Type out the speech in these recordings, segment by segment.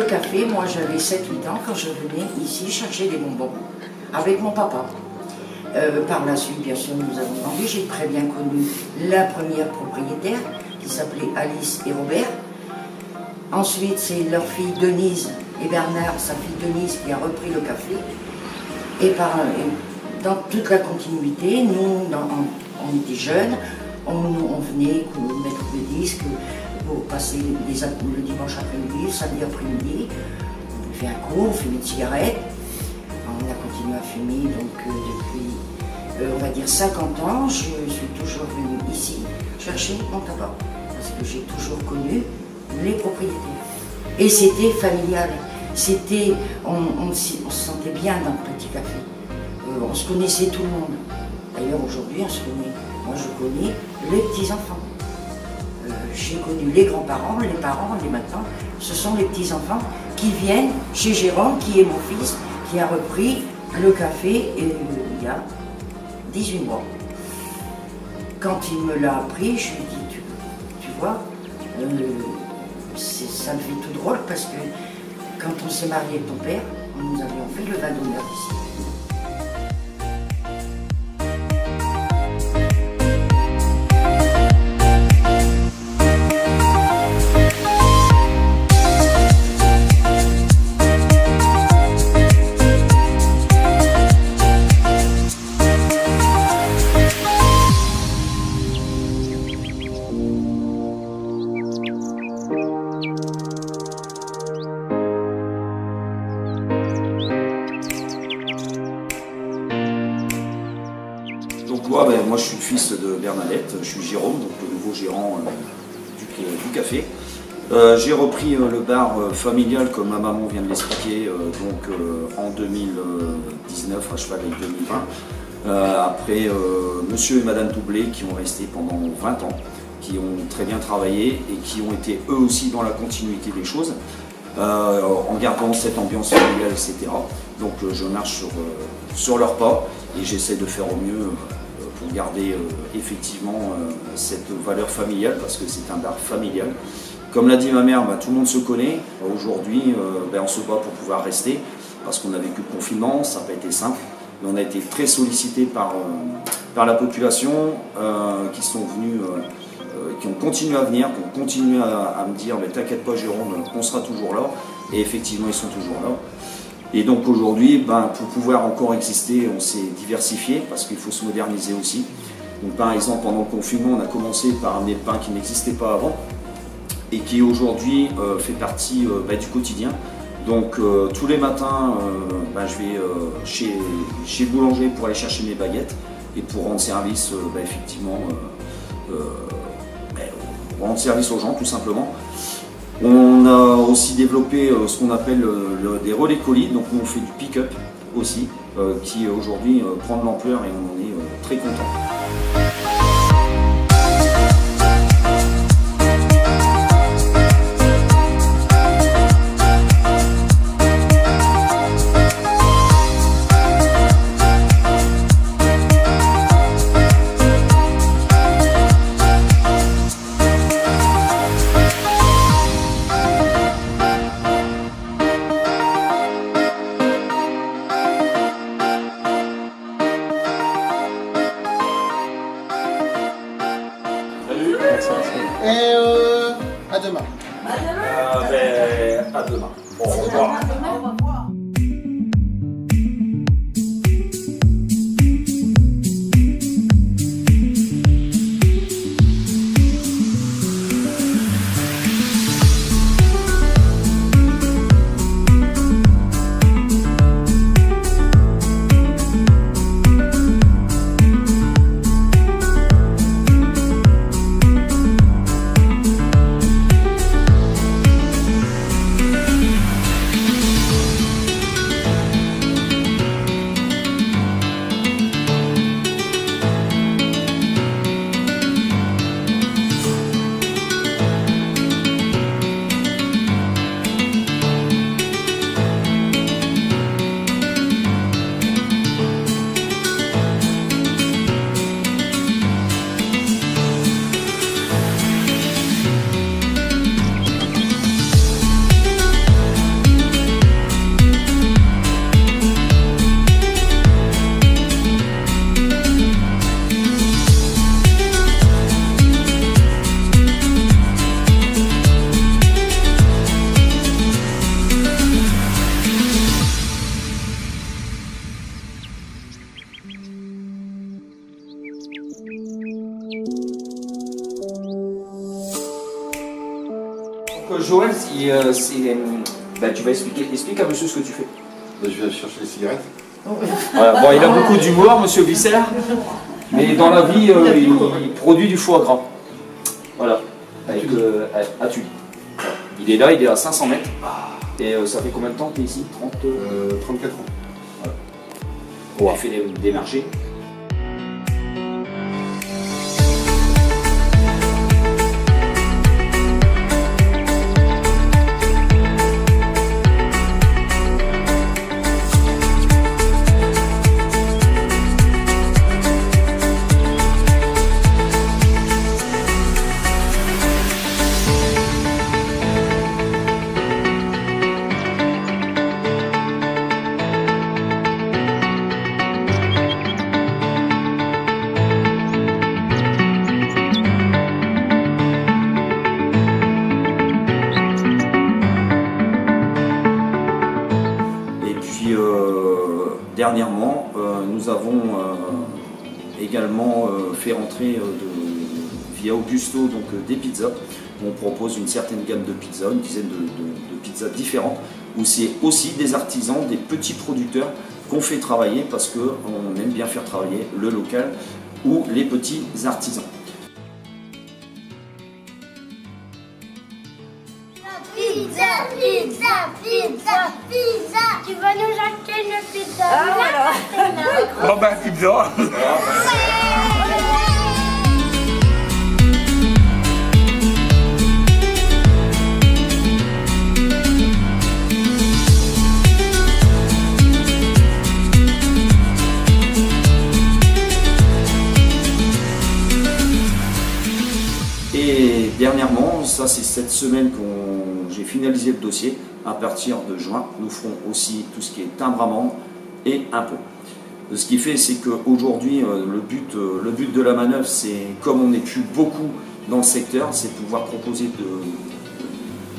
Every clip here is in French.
café, moi j'avais 7-8 ans quand je venais ici chercher des bonbons avec mon papa. Par la suite, bien sûr, nous avons vendu. J'ai très bien connu la première propriétaire qui s'appelait Alice et Robert. Ensuite, c'est leur fille Denise et Bernard, sa fille Denise, qui a repris le café. Et dans toute la continuité, nous, on était jeunes, on venait mettre le disque pour passer le dimanche après-midi, le samedi après-midi. On fait un cours, on fumait des cigarettes. On a continué à fumer donc depuis, on va dire 50 ans, je suis toujours venue ici chercher mon tabac. Parce que j'ai toujours connu les propriétaires. Et c'était familial. On se sentait bien dans le petit café. On se connaissait tout le monde. D'ailleurs aujourd'hui, on se connaît. Moi je connais les petits-enfants. J'ai connu les grands-parents, les parents, les maintenant. Ce sont les petits-enfants qui viennent chez Jérôme, qui est mon fils, qui a repris le café il y a 18 mois. Quand il me l'a appris, je lui ai dit, tu vois, ça me fait tout drôle parce que quand on s'est marié avec ton père, nous avions fait le vin d'honneur ici. Moi je suis le fils de Bernadette, je suis Jérôme, donc le nouveau gérant du café. J'ai repris le bar familial comme ma maman vient de l'expliquer en 2019 à cheval avec 2020. Après monsieur et madame Doublé qui ont resté pendant 20 ans, qui ont très bien travaillé et qui ont été eux aussi dans la continuité des choses. En gardant cette ambiance familiale, etc. Donc je marche sur leurs pas et j'essaie de faire au mieux pour garder effectivement cette valeur familiale parce que c'est un bar familial. Comme l'a dit ma mère, tout le monde se connaît. Aujourd'hui, on se bat pour pouvoir rester parce qu'on a vécu le confinement, ça n'a pas été simple. Mais on a été très sollicité par la population qui sont venus, qui ont continué à venir, qui ont continué à me dire « mais t'inquiète pas Jérôme, on sera toujours là ». Et effectivement, ils sont toujours là. Et donc aujourd'hui, pour pouvoir encore exister, on s'est diversifié parce qu'il faut se moderniser aussi. Donc par exemple, pendant le confinement, on a commencé par un pain qui n'existait pas avant et qui aujourd'hui fait partie du quotidien. Donc tous les matins, je vais chez le boulanger pour aller chercher mes baguettes et pour rendre service effectivement rendre service aux gens tout simplement. On a aussi développé ce qu'on appelle des relais colis, donc nous on fait du pick-up aussi, qui aujourd'hui prend de l'ampleur et on en est très content. Et à demain. À demain. Au revoir. Donc Joël, tu vas explique à monsieur ce que tu fais. Je vais chercher les cigarettes. Voilà. Bon, il a beaucoup d'humour, monsieur Visser, mais dans la vie, il produit du foie gras. Voilà, avec à Tully. Voilà. Il est là, il est à 500 mètres. Et ça fait combien de temps que tu es ici 34 ans. Voilà. Il fait des marchés. Dernièrement, nous avons également fait rentrer via Augusto donc, des pizzas. On propose une certaine gamme de pizzas, une dizaine de pizzas différentes, où c'est aussi des artisans, des petits producteurs qu'on fait travailler parce qu'on aime bien faire travailler le local ou les petits artisans. Pizza, pizza, pizza, pizza. Tu vas nous acheter une pizza. Ah, voilà. Oh ben pizza. Et dernièrement, ça c'est cette semaine que j'ai finalisé le dossier. À partir de juin, nous ferons aussi tout ce qui est timbre amende et impôts. Ce qui fait, c'est qu'aujourd'hui, le but de la manœuvre, c'est, comme on n'est plus beaucoup dans le secteur, c'est de pouvoir proposer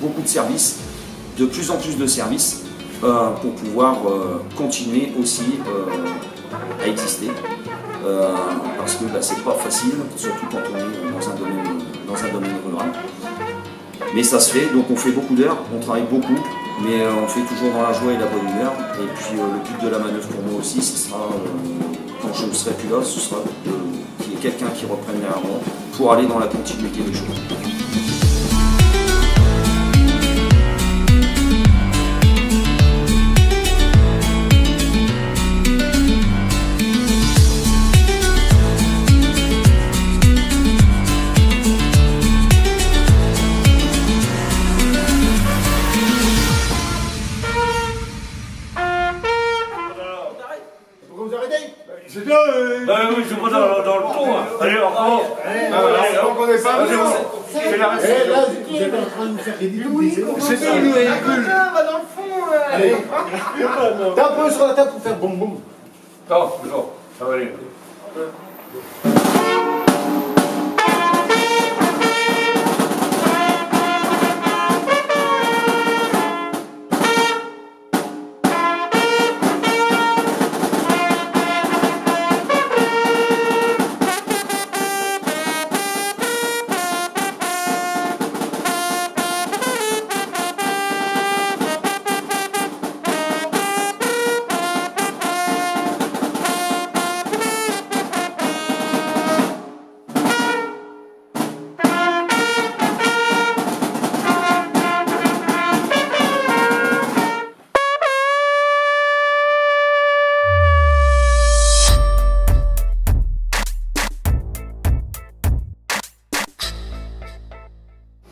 beaucoup de services, de plus en plus de services, pour pouvoir continuer aussi à exister. Parce que c'est pas facile, surtout quand on est dans un domaine rural. Mais ça se fait, donc on fait beaucoup d'heures, on travaille beaucoup, mais on fait toujours dans la joie et la bonne humeur. Et puis le but de la manœuvre pour moi aussi, ce sera, quand je ne serai plus là, ce sera qu'il y ait quelqu'un qui reprenne derrière moi pour aller dans la continuité des choses. C'est bien, oui, c'est pas dans le pont. Allez, on recommence. Allez, on connaît pas. C'est la reste. Là, vous êtes en train de nous faire ridiculiser. C'est ça, nous, ridicule. Va dans le fond. Allez, t'as un peu sur la table pour faire boum boum. Non, ça va aller.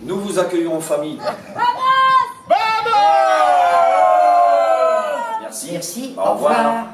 Nous vous accueillons en famille. Merci. Merci. Au revoir.